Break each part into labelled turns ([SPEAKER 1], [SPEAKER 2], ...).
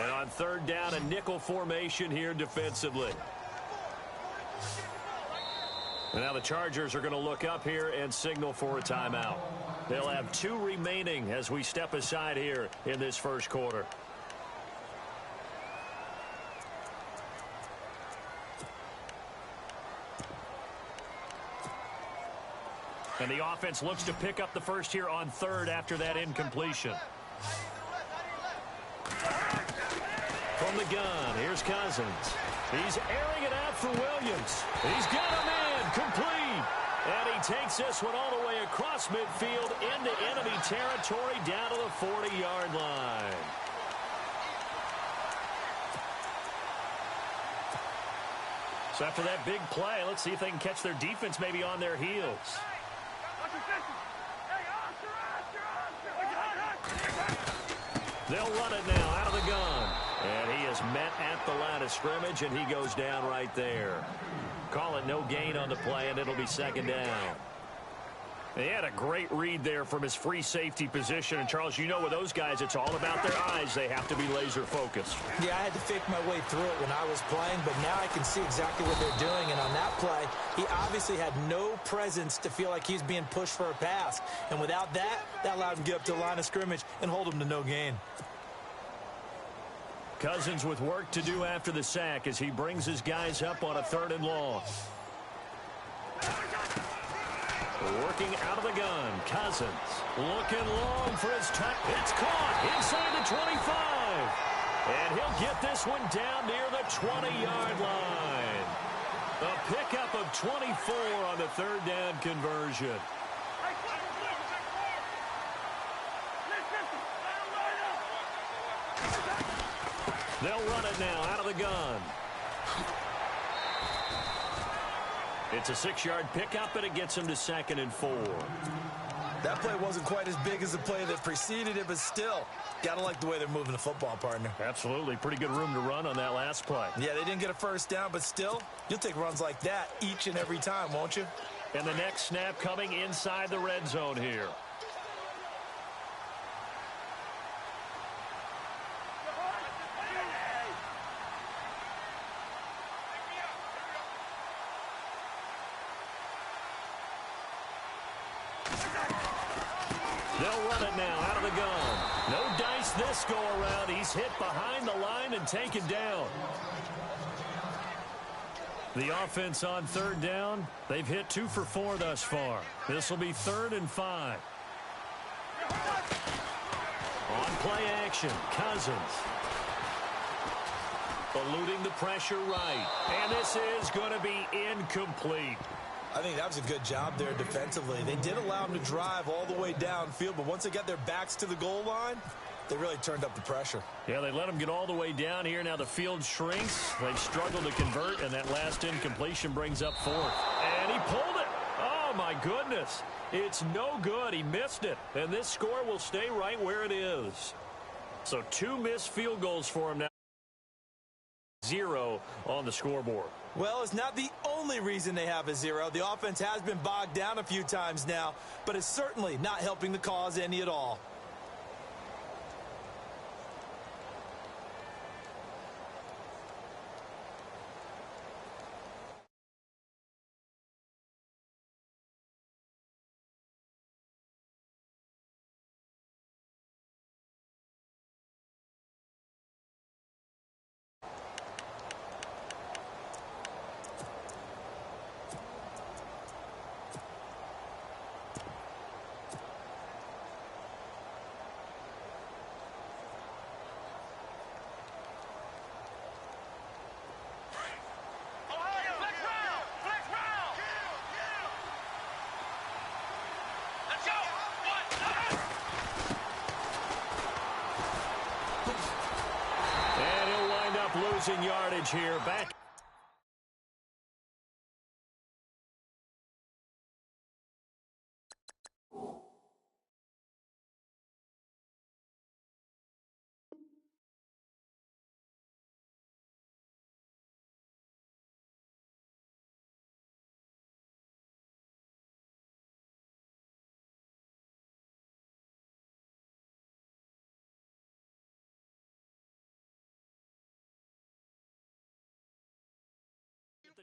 [SPEAKER 1] And on third down, a nickel formation here defensively. And now the Chargers are going to look up here and signal for a timeout. They'll have 2 remaining as we step aside here in this first quarter. And the offense looks to pick up the first here on third after that incompletion. From the gun, here's Cousins. He's airing it out for Williams. He's got him in, complete. And he takes this one all the way across midfield into enemy territory down to the 40-yard line. So after that big play, let's see if they can catch their defense maybe on their heels. They'll run it now out of the gun. And he is met at the line of scrimmage, and he goes down right there. Call it no gain on the play, and it'll be second down. He had a great read there from his free safety position. And, Charles, you know with those guys, it's all about their eyes. They have to be laser focused.
[SPEAKER 2] Yeah, I had to fake my way through it when I was playing, but now I can see exactly what they're doing. And on that play, he obviously had no presence to feel like he's being pushed for a pass. And without that, that allowed him to get up to the line of scrimmage and hold him to no gain.
[SPEAKER 1] Cousins with work to do after the sack as he brings his guys up on a 3rd and long. Working out of the gun, Cousins looking long for his touch. It's caught inside the 25. And he'll get this one down near the 20-yard line. A pickup of 24 on the 3rd down conversion. They'll run it now out of the gun. It's a 6-yard pickup, and it gets him to 2nd and 4.
[SPEAKER 2] That play wasn't quite as big as the play that preceded it, but still, got to like the way they're moving the football, partner.
[SPEAKER 1] Absolutely. Pretty good room to run on that last play.
[SPEAKER 2] Yeah, they didn't get a first down, but still, you'll take runs like that each and every time, won't you?
[SPEAKER 1] And the next snap coming inside the red zone here. They'll run it now out of the gun. No dice this go around. He's hit behind the line and taken down. The offense on 3rd down, they've hit 2 for 4 thus far. This will be 3rd and 5. On play action, Cousins. Eluding the pressure right. And this is going to be incomplete.
[SPEAKER 2] I think that was a good job there defensively. They did allow them to drive all the way downfield, but once they got their backs to the goal line, they really turned up the pressure.
[SPEAKER 1] Yeah, they let them get all the way down here. Now the field shrinks. They've struggled to convert, and that last incompletion brings up 4th. And he pulled it. Oh, my goodness. It's no good. He missed it. And this score will stay right where it is. So 2 missed field goals for him now. 0 on the scoreboard.
[SPEAKER 2] Well, it's not the only reason they have a 0. The offense has been bogged down a few times now, but it's certainly not helping the cause any at all.
[SPEAKER 1] Losing yardage here. Back.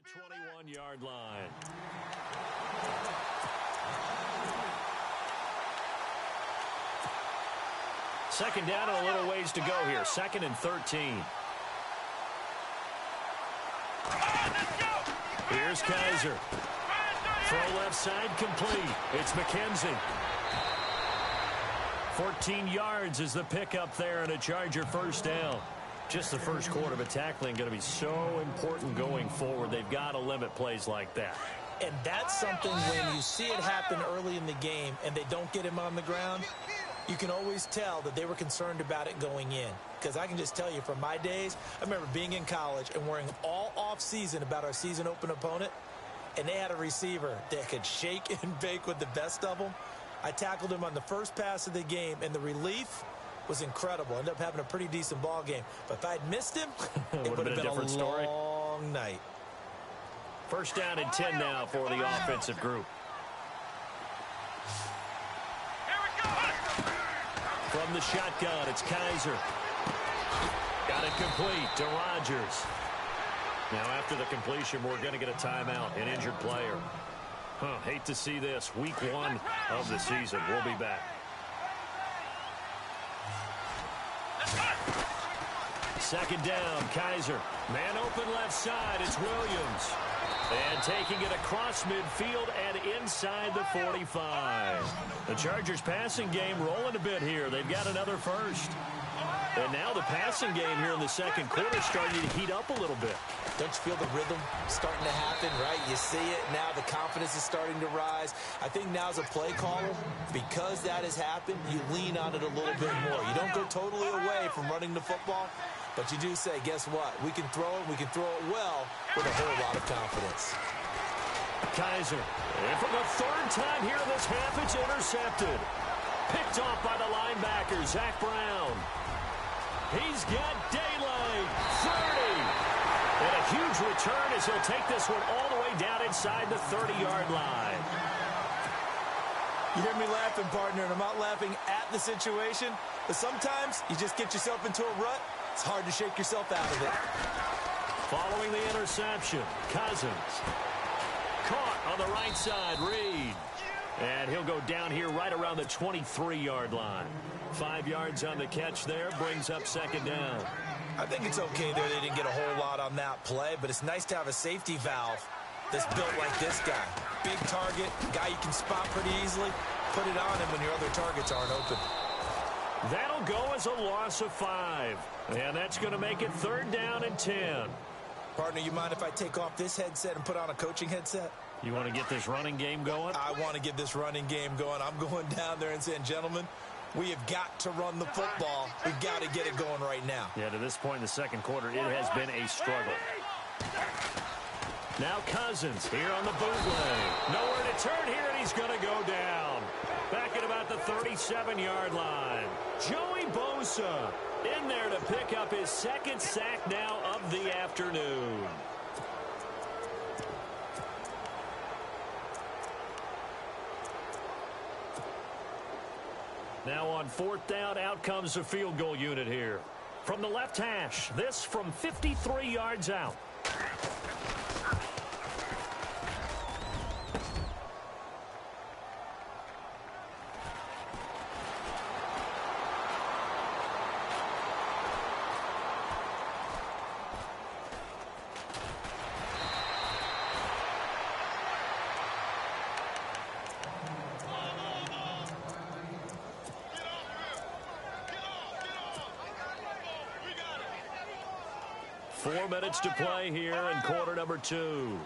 [SPEAKER 1] 21-yard line. Second down and a little ways to go here. 2nd and 13. Here's Kaiser. Throw left side complete. It's McKenzie. 14 yards is the pickup there and a Charger first down. Just the first quarter of a tackling going to be so important going forward. They've got to limit plays like that.
[SPEAKER 2] And that's something when you see it happen early in the game and they don't get him on the ground, you can always tell that they were concerned about it going in. Because I can just tell you from my days, I remember being in college and worrying all off-season about our season open opponent, and they had a receiver that could shake and bake with the best of them. I tackled him on the first pass of the game, and the relief was incredible. Ended up having a pretty decent ball game. But if I'd missed him, it would have been a different story. Long night.
[SPEAKER 1] First down and 10 now for the offensive group. From the shotgun, it's Kaiser. Got it complete to Rodgers. Now after the completion, we're going to get a timeout, an injured player. Hate to see this. Week 1 of the season. We'll be back. Second down, Kaiser. Man open left side, it's Williams. And taking it across midfield and inside the 45. The Chargers passing game rolling a bit here. They've got another first. And now the passing game here in the second quarter starting to heat up a little bit.
[SPEAKER 2] Don't you feel the rhythm starting to happen, right? You see it now. The confidence is starting to rise. I think now as a play caller, because that has happened, you lean on it a little bit more. You don't go totally away from running the football, but you do say, guess what? We can throw it. We can throw it well with a whole lot of confidence.
[SPEAKER 1] Kaiser. And for the third time here in this half, it's intercepted. Picked off by the linebacker, Zach Brown. He's got daylight. 30. And a huge return as he'll take this one all the way down inside the 30-yard line.
[SPEAKER 2] You hear me laughing, partner, and I'm not laughing at the situation, but sometimes you just get yourself into a rut. It's hard to shake yourself out of it.
[SPEAKER 1] Following the interception, Cousins. Caught on the right side, Reed. And he'll go down here right around the 23-yard line. 5 yards on the catch there, brings up second down.
[SPEAKER 2] I think it's okay there. They didn't get a whole lot on that play, but it's nice to have a safety valve that's built like this guy. Big target, guy you can spot pretty easily. Put it on him when your other targets aren't open.
[SPEAKER 1] That'll go as a loss of 5. And that's going to make it third down and 10.
[SPEAKER 2] Partner, you mind if I take off this headset and put on a coaching headset?
[SPEAKER 1] You want to get this running game going?
[SPEAKER 2] I want to get this running game going. I'm going down there and saying, gentlemen, we have got to run the football. We've got to get it going right now.
[SPEAKER 1] Yeah, to this point in the second quarter, it has been a struggle. Now Cousins here on the bootleg. Nowhere to turn here, and he's going to go down. Back at about the 37-yard line. Joey Bosa in there to pick up his second sack now of the afternoon. Now on fourth down, out comes the field goal unit here. From the left hash, this from 53 yards out. Minutes to play here in quarter number 2.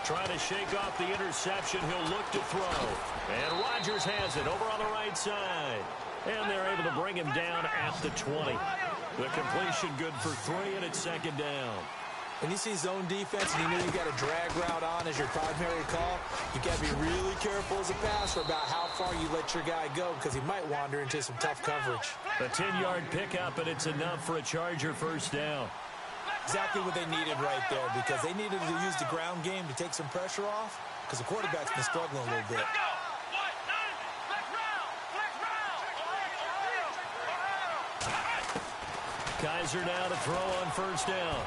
[SPEAKER 1] Trying to shake off the interception. He'll look to throw. And Rodgers has it over on the right side. And they're able to bring him down at the 20. The completion good for 3, and it's second down.
[SPEAKER 2] When you see zone defense and you know you got a drag route on as your primary call, you got to be really careful as a passer about how far you let your guy go because he might wander into some tough coverage.
[SPEAKER 1] A 10-yard pickup, and it's enough for a Charger first down.
[SPEAKER 2] Exactly what they needed right there because they needed to use the ground game to take some pressure off because the quarterback's been struggling a little bit.
[SPEAKER 1] Kaiser now to throw on first down.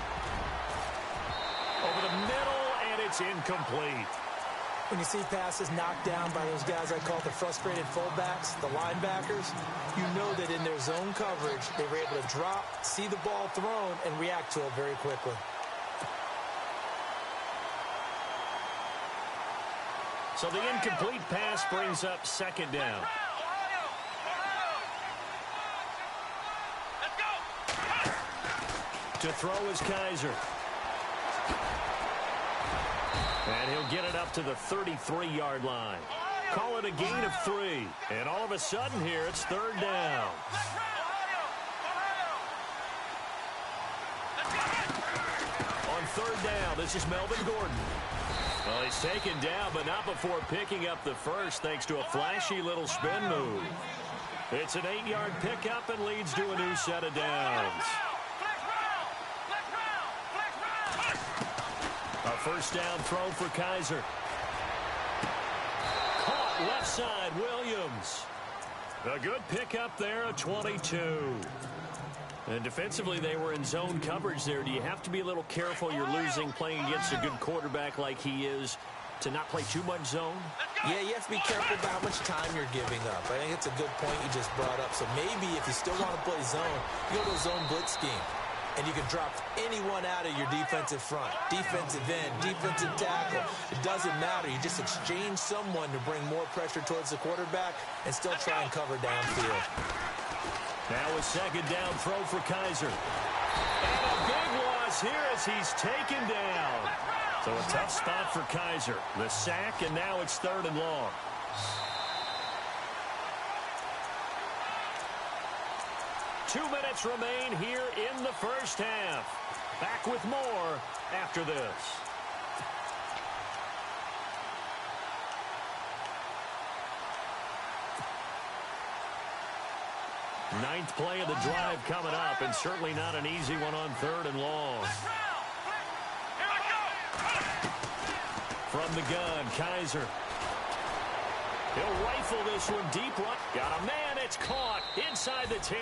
[SPEAKER 1] Over the middle, and it's incomplete.
[SPEAKER 2] When you see passes knocked down by those guys I call the frustrated fullbacks, the linebackers, you know that in their zone coverage, they were able to drop, see the ball thrown, and react to it very quickly.
[SPEAKER 1] So the incomplete pass brings up second down. To throw is Kaiser. And he'll get it up to the 33-yard line. Call it a gain of 3. And all of a sudden here, it's third down. On third down, this is Melvin Gordon. Well, he's taken down, but not before picking up the first, thanks to a flashy little spin move. It's an 8-yard pickup and leads to a new set of downs. A first down throw for Kaiser. Caught left side, Williams. A good pickup there, a 22. And defensively, they were in zone coverage there. Do you have to be a little careful? You're losing playing against a good quarterback like he is to not play too much zone?
[SPEAKER 2] Yeah, you have to be careful about how much time you're giving up. I think it's a good point you just brought up. So maybe if you still want to play zone, you go to a zone blitz scheme. And you can drop anyone out of your defensive front, defensive end, defensive tackle. It doesn't matter. You just exchange someone to bring more pressure towards the quarterback and still try and cover downfield.
[SPEAKER 1] Now a second down throw for Kaiser. And a big loss here as he's taken down. So a tough spot for Kaiser. The sack, and now it's third and long. Two minutes remain here in the first half. Back with more after this. Ninth play of the drive coming up, and certainly not an easy one on third and long. From the gun, Kaiser. He'll rifle this one deep right. Got a man, it's caught inside the 10.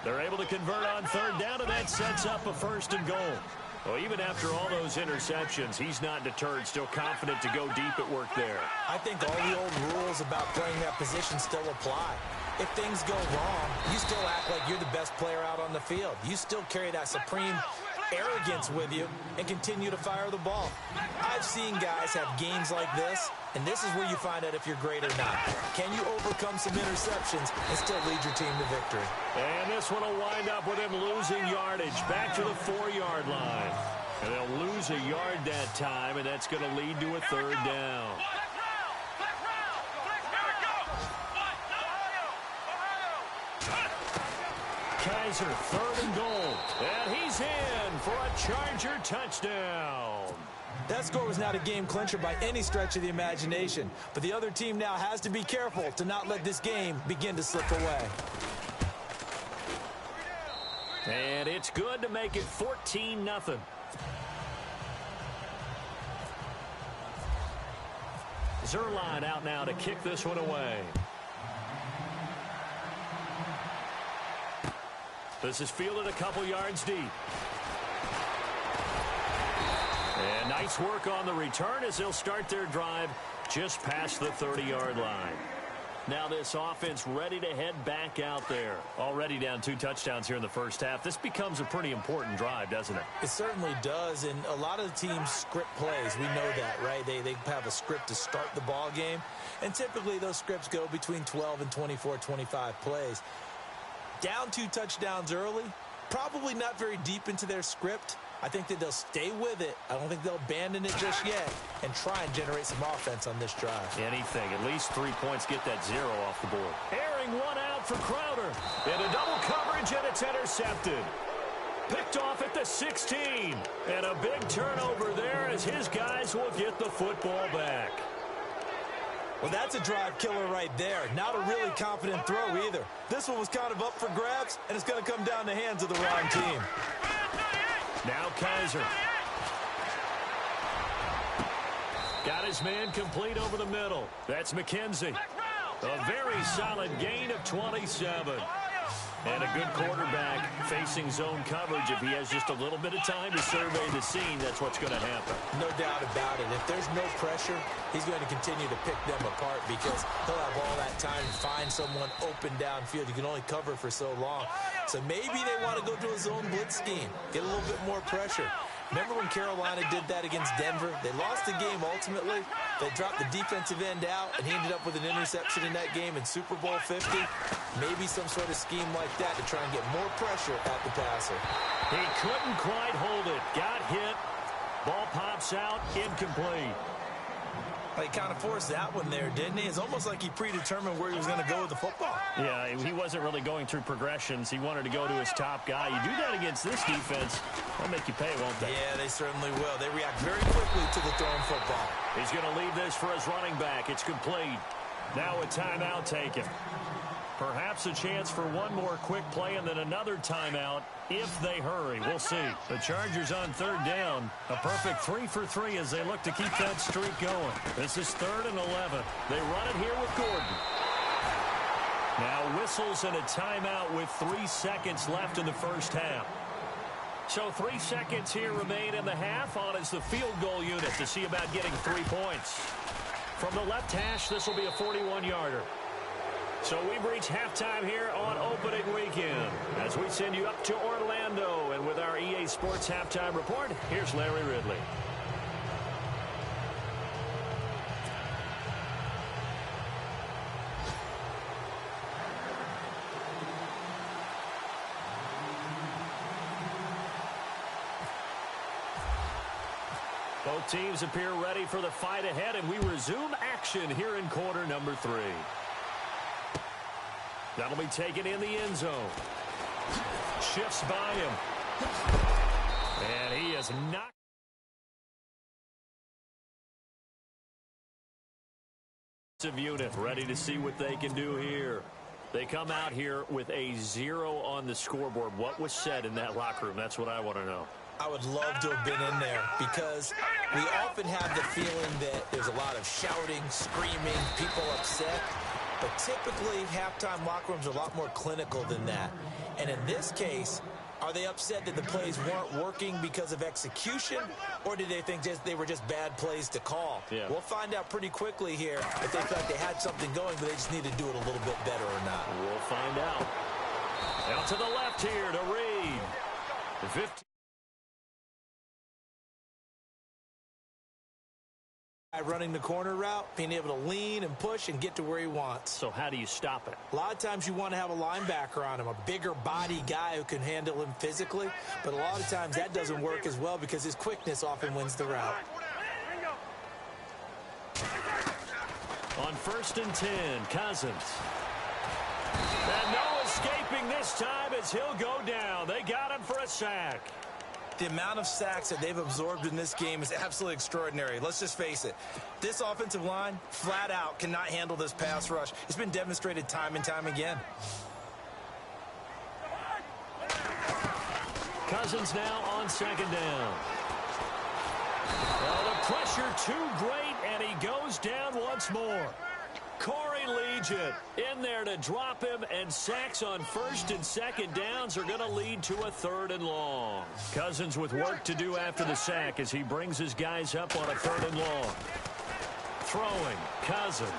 [SPEAKER 1] They're able to convert on third down, and that sets up a first and goal. Well, even after all those interceptions, he's not deterred, still confident to go deep at work there.
[SPEAKER 2] I think all the old rules about playing that position still apply. If things go wrong, you still act like you're the best player out on the field. You still carry that supreme arrogance with you and continue to fire the ball. I've seen guys have games like this, and this is where you find out if you're great or not. Can you overcome some interceptions and still lead your team to victory?
[SPEAKER 1] And this one will wind up with him losing yardage back to the 4-yard line. And they'll lose a yard that time, and that's going to lead to a third down. Kaiser, third and goal. And he's in for a Charger touchdown.
[SPEAKER 2] That score was not a game clincher by any stretch of the imagination. But the other team now has to be careful to not let this game begin to slip away.
[SPEAKER 1] And it's good to make it 14-0. Zerline out now to kick this one away. This is fielded a couple yards deep. And nice work on the return as they'll start their drive just past the 30-yard line. Now this offense ready to head back out there. Already down 2 touchdowns here in the first half. This becomes a pretty important drive, doesn't it?
[SPEAKER 2] It certainly does, and a lot of the teams script plays. We know that, right? They have a script to start the ball game, and typically those scripts go between 12 and 24, 25 plays. Down 2 touchdowns early, probably not very deep into their script. I think that they'll stay with it. I don't think they'll abandon it just yet and try and generate some offense on this drive.
[SPEAKER 1] Anything. At least 3 points, get that 0 off the board. Airing one out for Crowder. And a double coverage, and it's intercepted. Picked off at the 16. And a big turnover there as his guys will get the football back.
[SPEAKER 2] Well, that's a drive killer right there. Not a really confident throw either. This one was kind of up for grabs, and it's going to come down the hands of the wrong team.
[SPEAKER 1] Now Kaiser. Got his man complete over the middle. That's McKenzie. A very solid gain of 27. And a good quarterback facing zone coverage. If he has just a little bit of time to survey the scene, that's what's going to happen.
[SPEAKER 2] No doubt about it. If there's no pressure, he's going to continue to pick them apart because he'll have all that time to find someone open downfield. You can only cover for so long. So maybe they want to go to a zone blitz scheme, get a little bit more pressure. Remember when Carolina did that against Denver? They lost the game ultimately. They dropped the defensive end out, and he ended up with an interception in that game in Super Bowl 50. Maybe some sort of scheme like that to try and get more pressure at the passer.
[SPEAKER 1] He couldn't quite hold it. Got hit. Ball pops out. Incomplete.
[SPEAKER 2] He kind of forced that one there, didn't he? It's almost like he predetermined where he was going to go with the football.
[SPEAKER 1] Yeah, he wasn't really going through progressions. He wanted to go to his top guy. You do that against this defense, they'll make you pay, won't they?
[SPEAKER 2] Yeah, they certainly will. They react very quickly to the thrown football.
[SPEAKER 1] He's going to leave this for his running back. It's complete. Now a timeout taken. Perhaps a chance for one more quick play and then another timeout if they hurry. We'll see. The Chargers on third down. A perfect 3 for 3 as they look to keep that streak going. This is 3rd and 11. They run it here with Gordon. Now whistles and a timeout with 3 seconds left in the first half. So 3 seconds here remain in the half. On is the field goal unit to see about getting 3 points. From the left hash, this will be a 41-yarder. So we've reached halftime here on opening weekend as we send you up to Orlando. And with our EA Sports Halftime Report, here's Larry Ridley. Both teams appear ready for the fight ahead, and we resume action here in quarter number 3. That'll be taken in the end zone. Shifts by him. And he is knocked. Unit ready to see what they can do here. They come out here with a 0 on the scoreboard. What was said in that locker room? That's what I want to know.
[SPEAKER 2] I would love to have been in there because we often have the feeling that there's a lot of shouting, screaming, people upset. But typically, halftime locker rooms are a lot more clinical than that. And in this case, are they upset that the plays weren't working because of execution, or did they think they were just bad plays to call?
[SPEAKER 1] Yeah.
[SPEAKER 2] We'll find out pretty quickly here if they thought they had something going, but they just need to do it a little bit better or not.
[SPEAKER 1] We'll find out. Out to the left here to Reed. The 15.
[SPEAKER 2] Running the corner route, being able to lean and push and get to where he wants.
[SPEAKER 1] So how do you stop it?
[SPEAKER 2] A lot of times you want to have a linebacker on him, a bigger body guy who can handle him physically, but a lot of times that doesn't work as well because his quickness often wins the route.
[SPEAKER 1] On 1st and 10, Cousins. And no escaping this time as he'll go down. They got him for a sack.
[SPEAKER 2] The amount of sacks that they've absorbed in this game is absolutely extraordinary. Let's just face it. This offensive line, flat out, cannot handle this pass rush. It's been demonstrated time and time again.
[SPEAKER 1] Cousins now on 2nd down. Well, the pressure too great, and he goes down once more. Corey Legion in there to drop him, and sacks on 1st and 2nd downs are going to lead to a 3rd and long. Cousins with work to do after the sack as he brings his guys up on a 3rd and long. Throwing, Cousins.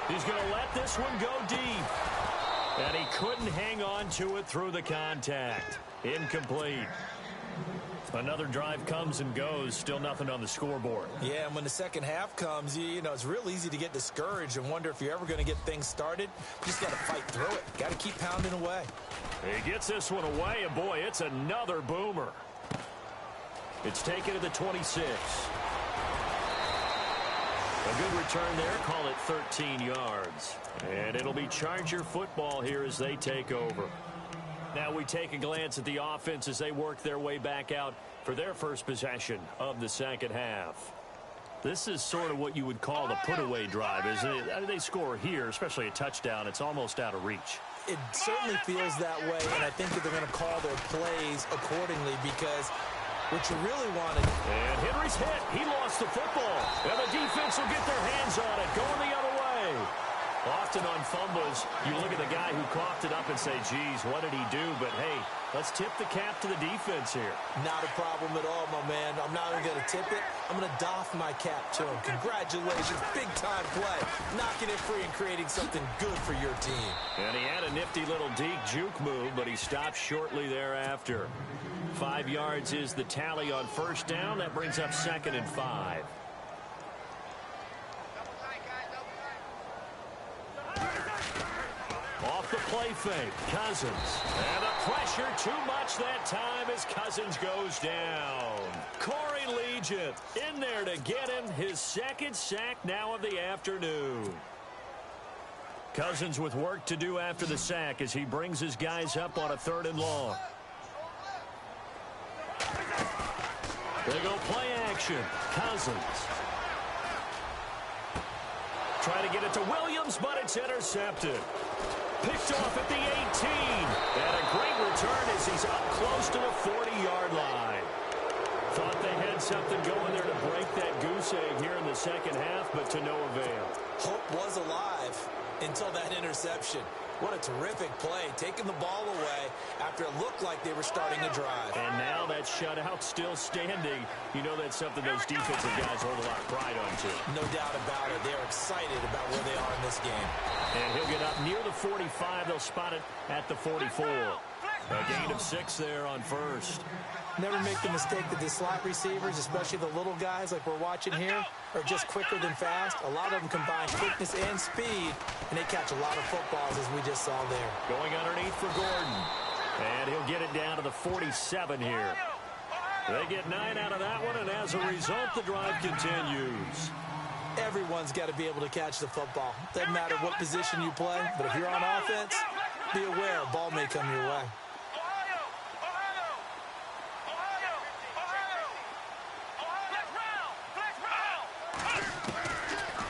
[SPEAKER 1] He's going to let this one go deep. And he couldn't hang on to it through the contact. Incomplete. Another drive comes and goes, still nothing on the scoreboard.
[SPEAKER 2] Yeah, and when the second half comes, you know, it's real easy to get discouraged and wonder if you're ever going to get things started. You just got to fight through it. Got to keep pounding away.
[SPEAKER 1] He gets this one away, and boy, it's another boomer. It's taken to the 26. A good return there, call it 13 yards. And it'll be Charger football here as they take over. Now we take a glance at the offense as they work their way back out for their first possession of the second half. This is sort of what you would call the put-away drive, isn't it? They score here, especially a touchdown. It's almost out of reach.
[SPEAKER 2] It certainly feels that way, and I think that they're going to call their plays accordingly because what you really wanted.
[SPEAKER 1] And Henry's hit. He lost the football. And the defense will get their hands on it, going the other way. Often on fumbles, you look at the guy who coughed it up and say, geez, what did he do? But, hey, let's tip the cap to the defense here.
[SPEAKER 2] Not a problem at all, my man. I'm not even going to tip it. I'm going to doff my cap to him. Congratulations. Big-time play. Knocking it free and creating something good for your team.
[SPEAKER 1] And he had a nifty little deke juke move, but he stopped shortly thereafter. 5 yards is the tally on first down. That brings up 2nd and 5. Off the play fake, Cousins. And the pressure too much that time as Cousins goes down. Corey Legent in there to get him his 2nd sack now of the afternoon. Cousins with work to do after the sack as he brings his guys up on a 3rd and long. They go play action. Cousins. Try to get it to Williams, but it's intercepted. Picked off at the 18. And a great return as he's up close to the 40-yard line. Thought they had something going there to break that goose egg here in the second half, but to no avail.
[SPEAKER 2] Hope was alive until that interception. What a terrific play, taking the ball away after it looked like they were starting to drive.
[SPEAKER 1] And now that shutout still standing. You know that's something those defensive guys hold a lot of pride on, too.
[SPEAKER 2] No doubt about it. They're excited about where they are in this game.
[SPEAKER 1] And he'll get up near the 45. They'll spot it at the 44. A gain of 6 there on first.
[SPEAKER 2] Never make the mistake that the slot receivers, especially the little guys like we're watching here, are just quicker than fast. A lot of them combine quickness and speed, and they catch a lot of footballs, as we just saw there.
[SPEAKER 1] Going underneath for Gordon. And he'll get it down to the 47 here. They get 9 out of that one, and as a result, the drive continues.
[SPEAKER 2] Everyone's got to be able to catch the football. Doesn't matter what position you play, but if you're on offense, be aware a ball may come your way.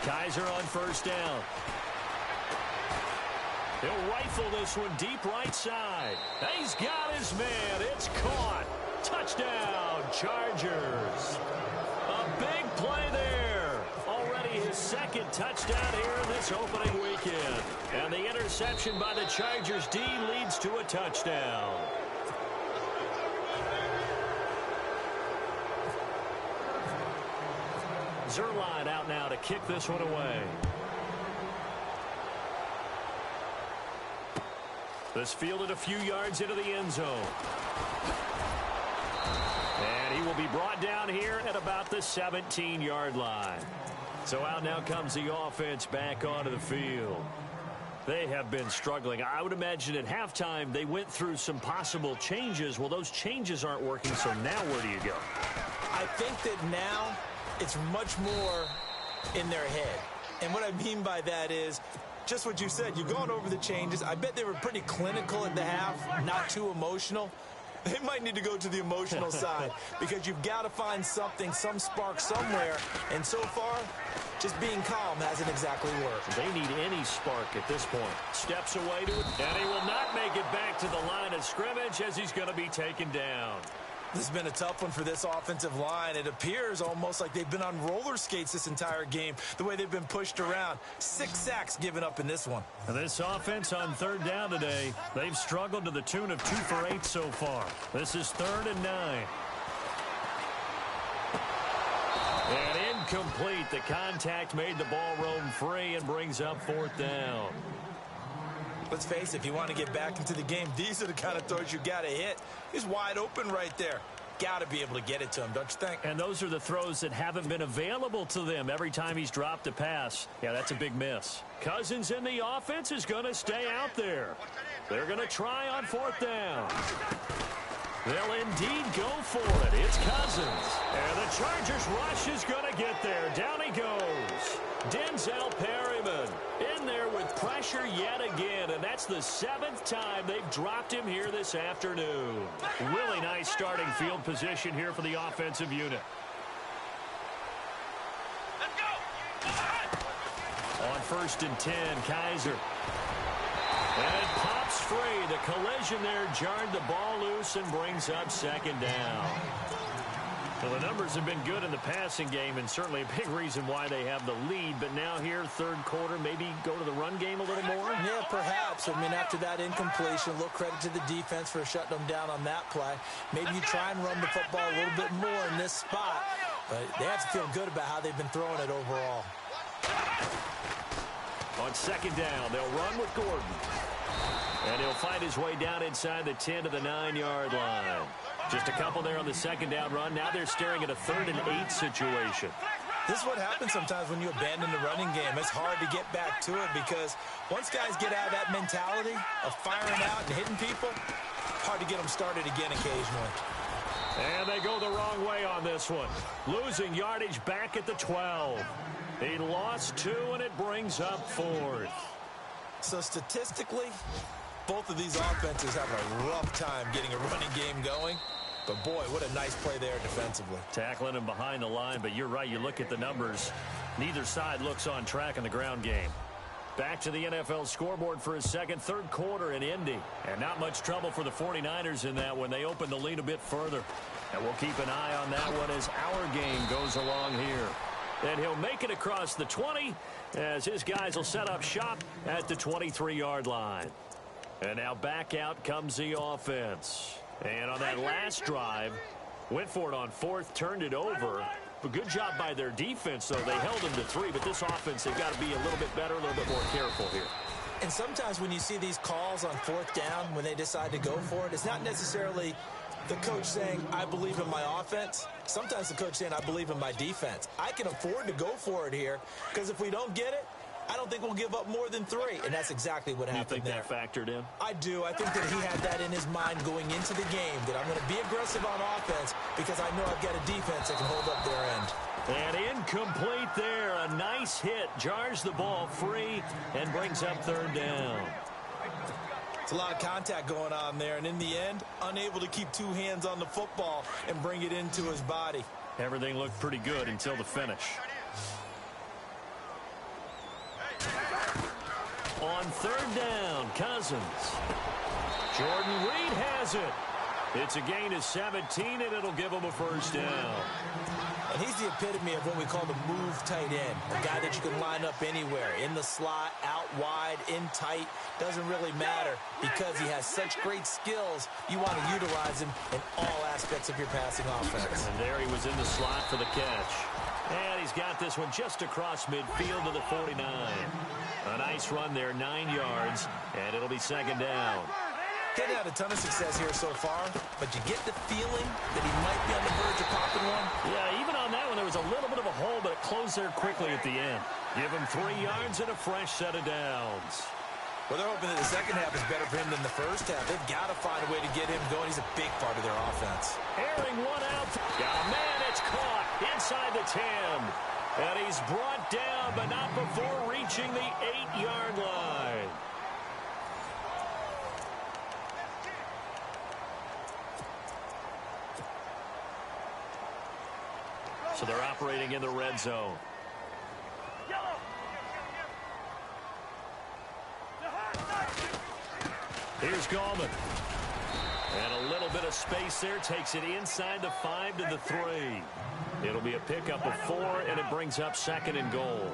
[SPEAKER 1] Kaiser on first down. He'll rifle this one deep right side. He's got his man. It's caught. Touchdown, Chargers. A big play there. Already his 2nd touchdown here in this opening weekend. And the interception by the Chargers D leads to a touchdown. Zerline out now to kick this one away. This fielded a few yards into the end zone. And he will be brought down here at about the 17-yard line. So out now comes the offense back onto the field. They have been struggling. I would imagine at halftime they went through some possible changes. Well, those changes aren't working, so now where do you go?
[SPEAKER 2] I think that now it's much more in their head. And what I mean by that is just what you said. You've gone over the changes. I bet they were pretty clinical at the half, not too emotional. They might need to go to the emotional side because you've got to find something, some spark somewhere. And so far, just being calm hasn't exactly worked.
[SPEAKER 1] They need any spark at this point. Steps away to it, and he will not make it back to the line of scrimmage as he's going to be taken down.
[SPEAKER 2] This has been a tough one for this offensive line. It appears almost like they've been on roller skates this entire game, the way they've been pushed around. 6 sacks given up in this one.
[SPEAKER 1] And this offense on 3rd down today, they've struggled to the tune of 2 for 8 so far. This is 3rd and 9. And incomplete. The contact made the ball roam free and brings up 4th down.
[SPEAKER 2] Let's face it, if you want to get back into the game, these are the kind of throws you got to hit. He's wide open right there. Got to be able to get it to him, don't you think?
[SPEAKER 1] And those are the throws that haven't been available to them every time he's dropped a pass. Yeah, that's a big miss. Cousins in the offense is going to stay out there. They're going to try on 4th down. They'll indeed go for it. It's Cousins. And the Chargers rush is going to get there. Down he goes. Denzel Perryman in there with pressure yet again. And that's the 7th time they've dropped him here this afternoon. Really nice starting field position here for the offensive unit.
[SPEAKER 3] Let's go.
[SPEAKER 1] On 1st and 10, Kaiser. And it pops free. The collision there jarred the ball loose and brings up 2nd down. Well, the numbers have been good in the passing game, and certainly a big reason why they have the lead. But now here, third quarter, maybe go to the run game a little more?
[SPEAKER 2] Yeah, perhaps. I mean, after that incompletion, a little credit to the defense for shutting them down on that play. Maybe you try and run the football a little bit more in this spot. But they have to feel good about how they've been throwing it overall.
[SPEAKER 1] On second down, they'll run with Gordon. And he'll find his way down inside the 10 to the 9-yard line. Just a couple there on the second down run. Now they're staring at a 3rd and 8 situation.
[SPEAKER 2] This is what happens sometimes when you abandon the running game. It's hard to get back to it because once guys get out of that mentality of firing out and hitting people, hard to get them started again occasionally.
[SPEAKER 1] And they go the wrong way on this one. Losing yardage back at the 12. He lost 2, and it brings up 4th.
[SPEAKER 2] So statistically, both of these offenses have a rough time getting a running game going. But, boy, what a nice play there defensively.
[SPEAKER 1] Tackling him behind the line, but you're right. You look at the numbers. Neither side looks on track in the ground game. Back to the NFL scoreboard for his third quarter in Indy. And not much trouble for the 49ers in that when they open the lead a bit further. And we'll keep an eye on that one as our game goes along here. And he'll make it across the 20 as his guys will set up shop at the 23-yard line. And now back out comes the offense. And on that last drive, went for it on 4th, turned it over. But good job by their defense, though. They held them to 3, but this offense, they've got to be a little bit better, a little bit more careful here.
[SPEAKER 2] And sometimes when you see these calls on 4th down, when they decide to go for it, it's not necessarily the coach saying, I believe in my offense. Sometimes the coach saying, I believe in my defense. I can afford to go for it here because if we don't get it, I don't think we'll give up more than 3. And that's exactly what happened there.
[SPEAKER 1] You think that factored in?
[SPEAKER 2] I do. I think that he had that in his mind going into the game, that I'm going to be aggressive on offense because I know I've got a defense that can hold up their end.
[SPEAKER 1] And incomplete there. A nice hit. Jars the ball free and brings up 3rd down.
[SPEAKER 2] It's a lot of contact going on there, and in the end, unable to keep 2 hands on the football and bring it into his body.
[SPEAKER 1] Everything looked pretty good until the finish. On 3rd down, Cousins. Jordan Reed has it. It's a gain of 17, and it'll give him a 1st down.
[SPEAKER 2] And he's the epitome of what we call the move tight end. A guy that you can line up anywhere. In the slot, out wide, in tight. Doesn't really matter because he has such great skills. You want to utilize him in all aspects of your passing offense.
[SPEAKER 1] And there he was in the slot for the catch. And he's got this one just across midfield to the 49. A nice run there, 9 yards, and it'll be 2nd down.
[SPEAKER 2] He hasn't had a ton of success here so far, but you get the feeling that he might be on the verge of popping one.
[SPEAKER 1] Yeah, even on that one, there was a little bit of a hole, but it closed there quickly at the end. Give him 3 yards and a fresh set of downs.
[SPEAKER 2] Well, they're hoping that the second half is better for him than the first half. They've got to find a way to get him going. He's a big part of their offense.
[SPEAKER 1] Airing one out. Oh, man, it's caught inside the 10. And he's brought down, but not before reaching the 8-yard line. So they're operating in the red zone. Here's Gallman. And a little bit of space there. Takes it inside the 5 to the 3. It'll be a pickup of 4, and it brings up 2nd and goal.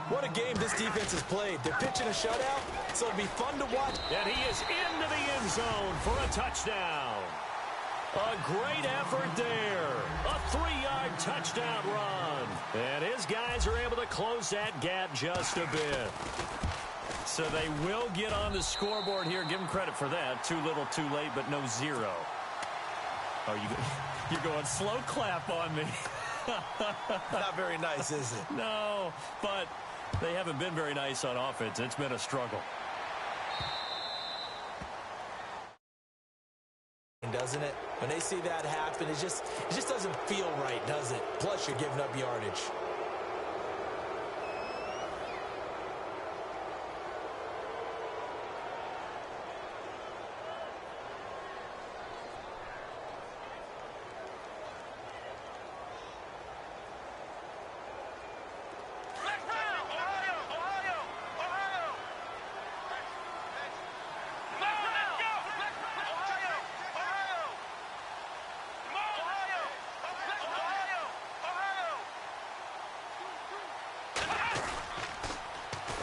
[SPEAKER 2] What a game this defense has played. They're pitching a shutout, so it'll be fun to watch.
[SPEAKER 1] And he is into the end zone for a touchdown. A great effort there. A 3-yard touchdown run. And his guys are able to close that gap just a bit. So they will get on the scoreboard here. Give them credit for that. Too little, too late, but no 0. Oh, you're going slow clap on me.
[SPEAKER 2] Not very nice, is it?
[SPEAKER 1] No, but they haven't been very nice on offense. It's been a struggle.
[SPEAKER 2] Doesn't it? When they see that happen, it just doesn't feel right, does it? Plus, you're giving up yardage.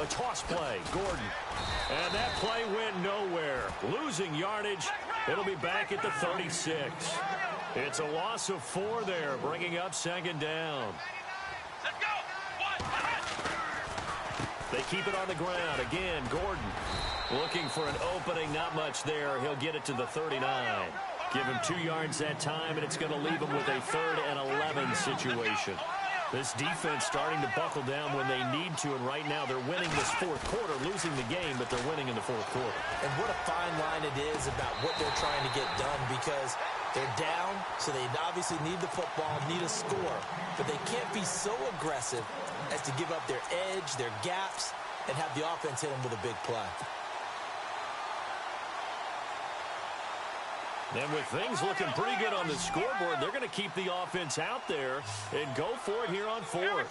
[SPEAKER 1] A toss play. Gordon. And that play went nowhere. Losing yardage. It'll be back at the 36. It's a loss of 4 there, bringing up second down. They keep it on the ground. Again, Gordon looking for an opening. Not much there. He'll get it to the 39. Give him 2 yards that time, and it's going to leave him with a 3rd and 11 situation. This defense starting to buckle down when they need to, and right now they're winning this 4th quarter, losing the game, but they're winning in the 4th quarter.
[SPEAKER 2] And what a fine line it is about what they're trying to get done, because they're down, so they obviously need the football, need a score, but they can't be so aggressive as to give up their edge, their gaps, and have the offense hit them with a big play.
[SPEAKER 1] And with things looking pretty good on the scoreboard, they're going to keep the offense out there and go for it here on 4th.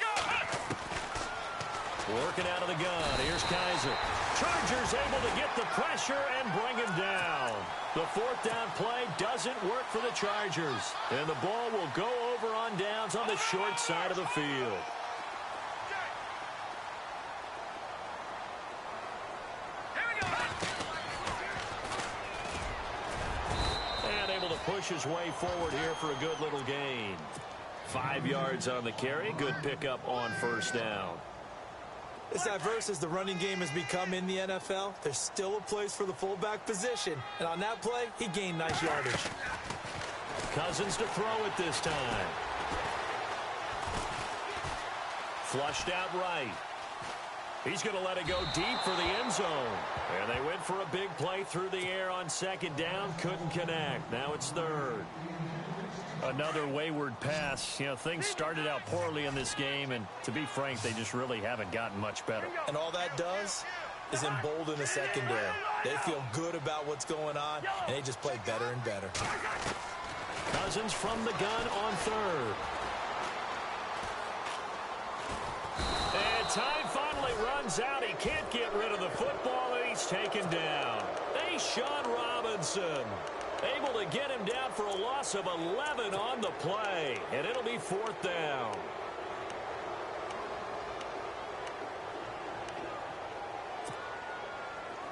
[SPEAKER 1] Working out of the gun. Here's Kaiser. Chargers able to get the pressure and bring him down. The 4th down play doesn't work for the Chargers. And the ball will go over on downs on the short side of the field. Push his way forward here for a good little gain. 5 yards on the carry. Good pickup on 1st down.
[SPEAKER 2] As diverse as the running game has become in the NFL, there's still a place for the fullback position. And on that play, he gained nice yardage.
[SPEAKER 1] Cousins to throw it this time. Flushed out right. He's going to let it go deep for the end zone. And they went for a big play through the air on 2nd down. Couldn't connect. Now it's 3rd. Another wayward pass. You know, things started out poorly in this game, and to be frank, they just really haven't gotten much better.
[SPEAKER 2] And all that does is embolden the secondary. They feel good about what's going on, and they just play better and better.
[SPEAKER 1] Cousins from the gun on 3rd. And time finally runs out. He can't get rid of the football, and he's taken down. Sean Robinson able to get him down for a loss of 11 on the play, and it'll be 4th down.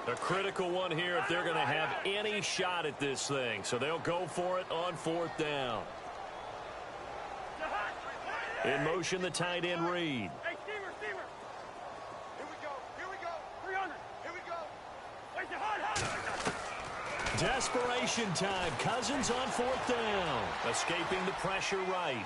[SPEAKER 1] A critical one here if they're going to have any shot at this thing, so they'll go for it on 4th down. In motion, the tight end Reed.
[SPEAKER 3] Hey, Steamer. Here we go. 300. Here we go. Wait, hot.
[SPEAKER 1] Desperation time. Cousins on 4th down. Escaping the pressure right.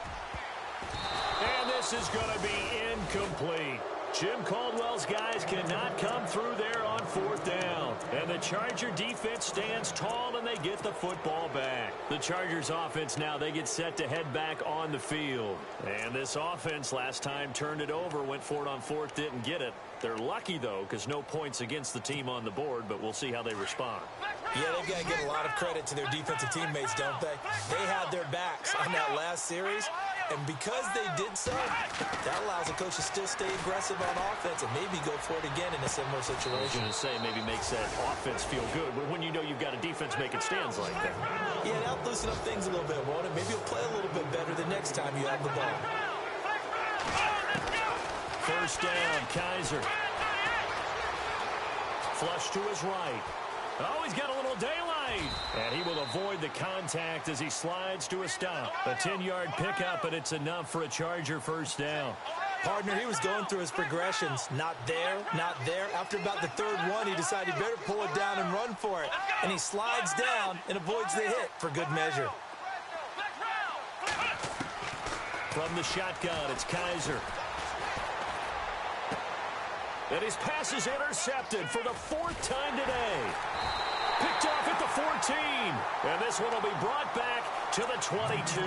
[SPEAKER 1] And this is going to be incomplete. Jim Caldwell's guys cannot come through there on 4th down. And the Charger defense stands tall, and they get the football back. The Chargers offense now, they get set to head back on the field. And this offense last time turned it over, went for it on 4th, didn't get it. They're lucky, though, because no points against the team on the board, but we'll see how they respond.
[SPEAKER 2] Yeah, they've got to give a lot of credit to their defensive teammates, don't they? They had their backs on that last series, and because they did so, that allows the coach to still stay aggressive on offense and maybe go for it again in a similar situation.
[SPEAKER 1] I was going to say, maybe makes that offense feel good, but when you know you've got a defense making stands like that.
[SPEAKER 2] Yeah, that'll loosen up things a little bit, won't it? Maybe you'll play a little bit better the next time you have the ball.
[SPEAKER 1] 1st down, Kaiser. Flush to his right. Oh, he's got a little daylight. And he will avoid the contact as he slides to a stop. A 10-yard pickup, and it's enough for a Charger 1st down.
[SPEAKER 2] Partner, he was going through his progressions. Not there, not there. After about the 3rd one, he decided he better pull it down and run for it. And he slides down and avoids the hit for good measure.
[SPEAKER 1] From the shotgun, it's Kaiser. And his pass is intercepted for the 4th time today. Picked off at the 14. And this one will be brought back to the 22.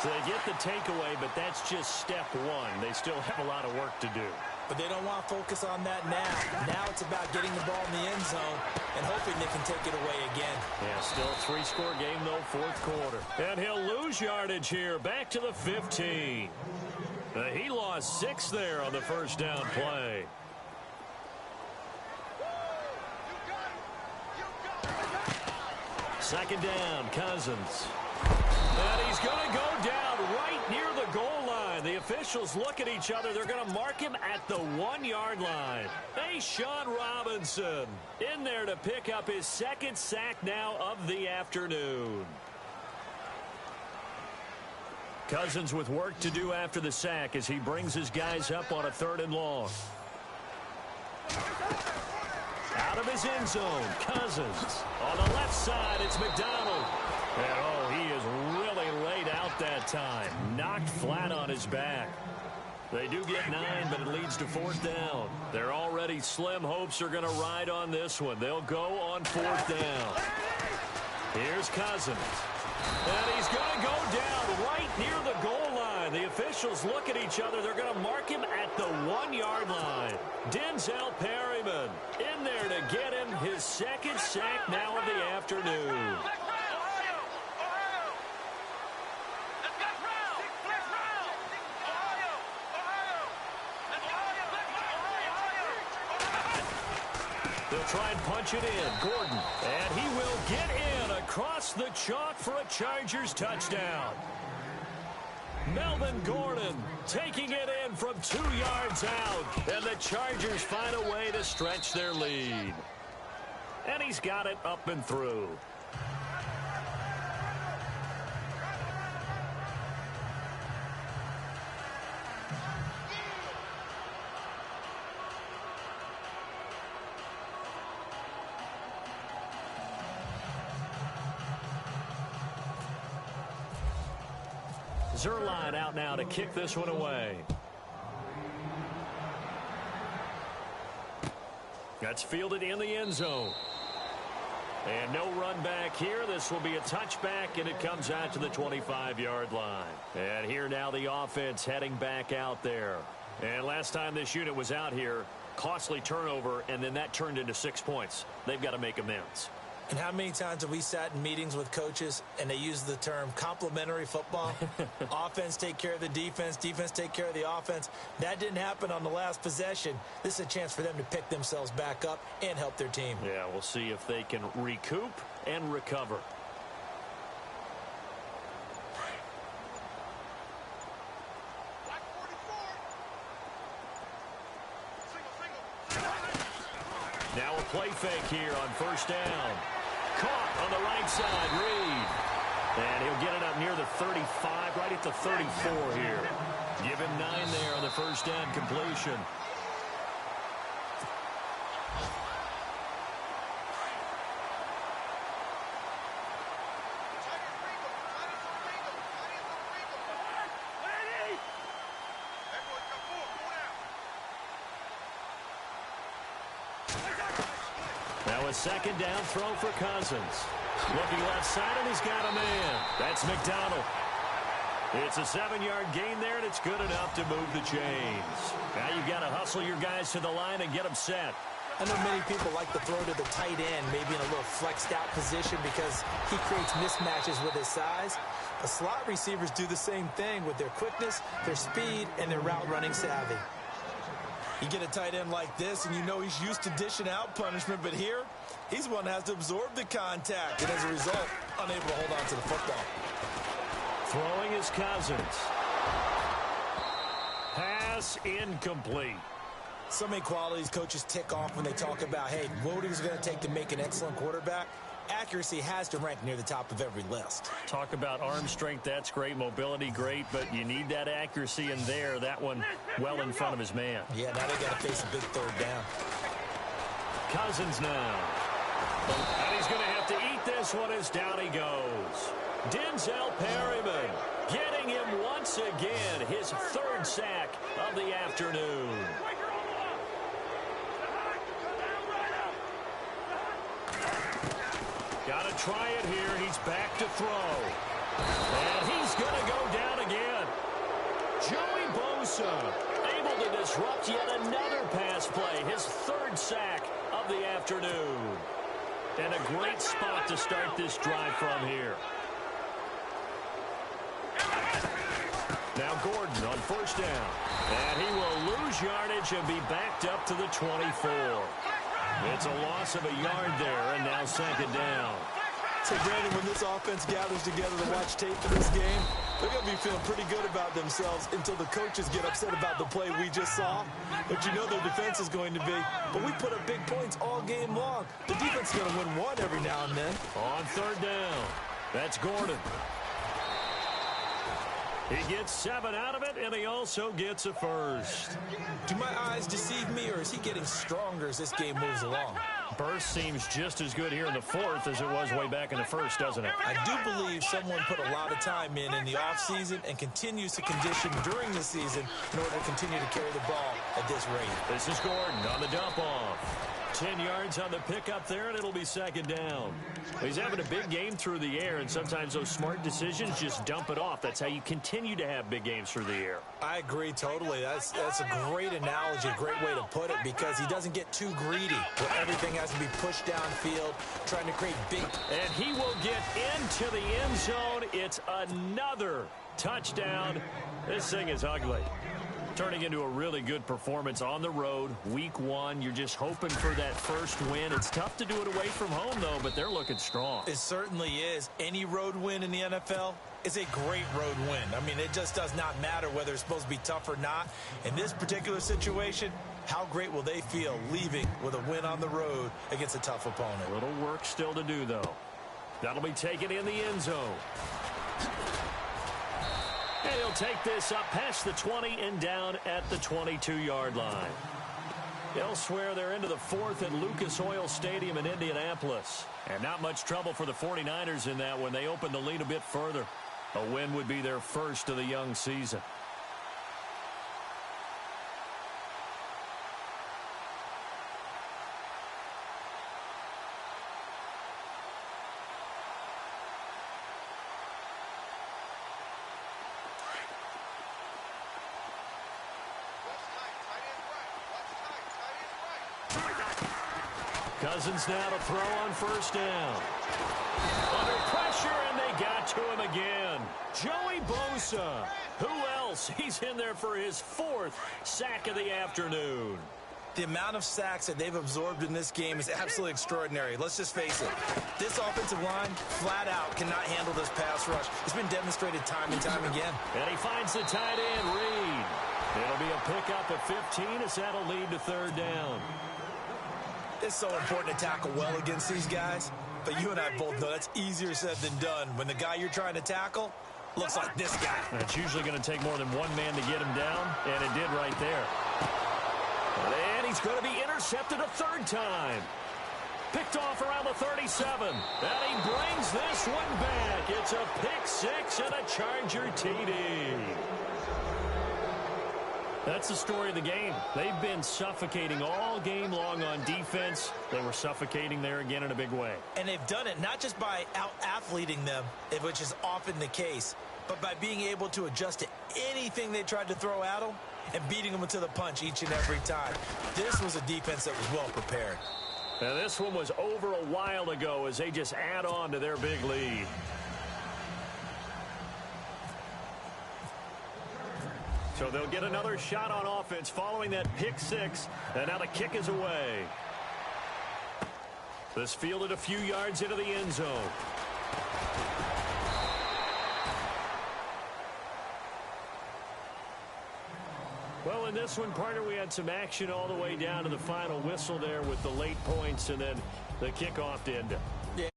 [SPEAKER 1] So they get the takeaway, but that's just step 1. They still have a lot of work to do.
[SPEAKER 2] But they don't want to focus on that now. Now it's about getting the ball in the end zone and hoping they can take it away again.
[SPEAKER 1] Yeah, still a 3-score game, though, 4th quarter. And he'll lose yardage here, back to the 15. He lost 6 there on the 1st down play. Second down, Cousins. And he's going to go down right near the goal line. line. The officials look at each other. They're going to mark him at the 1-yard line. Sean Robinson in there to pick up his second sack now of the afternoon. Cousins with work to do after the sack as he brings his guys up on a 3rd and long. Out of his end zone, Cousins. On the left side, it's McDonald. And, he is really laid out that time. Knocked flat on his back. They do get 9, but it leads to 4th down. Their already slim hopes are going to ride on this one. They'll go on 4th down. Here's Cousins. And he's going to go down right near the goal line. The officials look at each other. They're going to mark him at the 1-yard line. Denzel Perryman in there to get him his second sack now of the afternoon. They'll try and punch it in. Gordon. And he will get in across the chalk for a Chargers touchdown. Melvin Gordon taking it in from 2 yards out. And the Chargers find a way to stretch their lead. And he's got it up and through. Zerline out now to kick this one away. That's fielded in the end zone. And no run back here. This will be a touchback, and it comes out to the 25-yard line. And here now the offense heading back out there. And last time this unit was out here, costly turnover, and then that turned into 6 points. They've got to make amends.
[SPEAKER 2] And how many times have we sat in meetings with coaches and they use the term complementary football? Offense take care of the defense, defense take care of the offense. That didn't happen on the last possession. This is a chance for them to pick themselves back up and help their team.
[SPEAKER 1] Yeah, we'll see if they can recoup and recover. Now a play fake here on 1st down. Caught on the right side, Reed. And he'll get it up near the 35, right at the 34 here. Give him 9 there on the 1st down completion. Now a 2nd down throw for Cousins. Looking left side, and he's got a man. That's McDonald. It's a 7-yard gain there, and it's good enough to move the chains. Now you've got to hustle your guys to the line and get them set.
[SPEAKER 2] I know many people like to throw to the tight end, maybe in a little flexed out position because he creates mismatches with his size. The slot receivers do the same thing with their quickness, their speed, and their route running savvy. You get a tight end like this, and you know he's used to dishing out punishment, but here, he's the one that has to absorb the contact, and as a result, unable to hold on to the football.
[SPEAKER 1] Throwing is Cousins. Pass incomplete.
[SPEAKER 2] So many qualities coaches tick off when they talk about, hey, what is it going to take to make an excellent quarterback? Accuracy has to rank near the top of every list.
[SPEAKER 1] Talk about arm strength, that's great. Mobility, great, but you need that accuracy in there. That one well in front of his man.
[SPEAKER 2] Yeah, now they got to face a big 3rd down.
[SPEAKER 1] Cousins now. And he's going to have to eat this one as down he goes. Denzel Perryman getting him once again his 3rd sack of the afternoon. Got to try it here. He's back to throw. And he's going to go down again. Joey Bosa able to disrupt yet another pass play. His 3rd sack of the afternoon. And a great spot to start this drive from here. Now Gordon on 1st down. And he will lose yardage and be backed up to the 24. It's a loss of a yard there, and now 2nd down.
[SPEAKER 2] So, Brandon, when this offense gathers together to watch tape for this game, they're going to be feeling pretty good about themselves until the coaches get upset about the play we just saw. But you know their defense is going to be. But we put up big points all game long. The defense is going to win one every now and then.
[SPEAKER 1] On third down, that's Gordon. He gets 7 out of it, and he also gets a first.
[SPEAKER 2] Do my eyes deceive me, or is he getting stronger as this game moves along?
[SPEAKER 1] Burst seems just as good here in the fourth as it was way back in the first, doesn't it?
[SPEAKER 2] I do believe someone put a lot of time in the offseason and continues to condition during the season in order to continue to carry the ball at this rate.
[SPEAKER 1] This is Gordon on the dump off. 10 yards on the pickup there, and it'll be second down. He's having a big game through the air, and sometimes those smart decisions just dump it off. That's how you continue to have big games through the air.
[SPEAKER 2] I agree totally. That's a great analogy, a great way to put it, because he doesn't get too greedy where everything has to be pushed downfield, trying to create big.
[SPEAKER 1] And he will get into the end zone. It's another touchdown. This thing is ugly. Turning into a really good performance on the road. Week 1, you're just hoping for that first win. It's tough to do it away from home, though, but they're looking strong.
[SPEAKER 2] It certainly is. Any road win in the NFL is a great road win. I mean, it just does not matter whether it's supposed to be tough or not. In this particular situation, how great will they feel leaving with a win on the road against a tough opponent?
[SPEAKER 1] A little work still to do, though. That'll be taken in the end zone. And he'll take this up past the 20 and down at the 22-yard line. Elsewhere, they're into the fourth at Lucas Oil Stadium in Indianapolis. And not much trouble for the 49ers in that when they open the lead a bit further. A win would be their first of the young season. Cousins now to throw on first down. Under pressure, and they got to him again. Joey Bosa. Who else? He's in there for his 4th sack of the afternoon.
[SPEAKER 2] The amount of sacks that they've absorbed in this game is absolutely extraordinary. Let's just face it. This offensive line, flat out, cannot handle this pass rush. It's been demonstrated time and time again.
[SPEAKER 1] And he finds the tight end, Reed. It'll be a pickup at 15 as that'll lead to third down.
[SPEAKER 2] It's so important to tackle well against these guys, but you and I both know that's easier said than done when the guy you're trying to tackle looks like this guy.
[SPEAKER 1] And it's usually going to take more than one man to get him down, and it did right there. And he's going to be intercepted a third time. Picked off around the 37, and he brings this one back. It's a pick 6 and a Charger TD. That's the story of the game. They've been suffocating all game long on defense. They were suffocating there again in a big way.
[SPEAKER 2] And they've done it not just by out-athleting them, which is often the case, but by being able to adjust to anything they tried to throw at them and beating them to the punch each and every time. This was a defense that was well prepared.
[SPEAKER 1] Now, this one was over a while ago as they just add on to their big lead. So they'll get another shot on offense following that pick 6, and now the kick is away. This fielded a few yards into the end zone. Well, in this one, partner, we had some action all the way down to the final whistle there with the late points and then the kickoff to end it.
[SPEAKER 2] Yeah,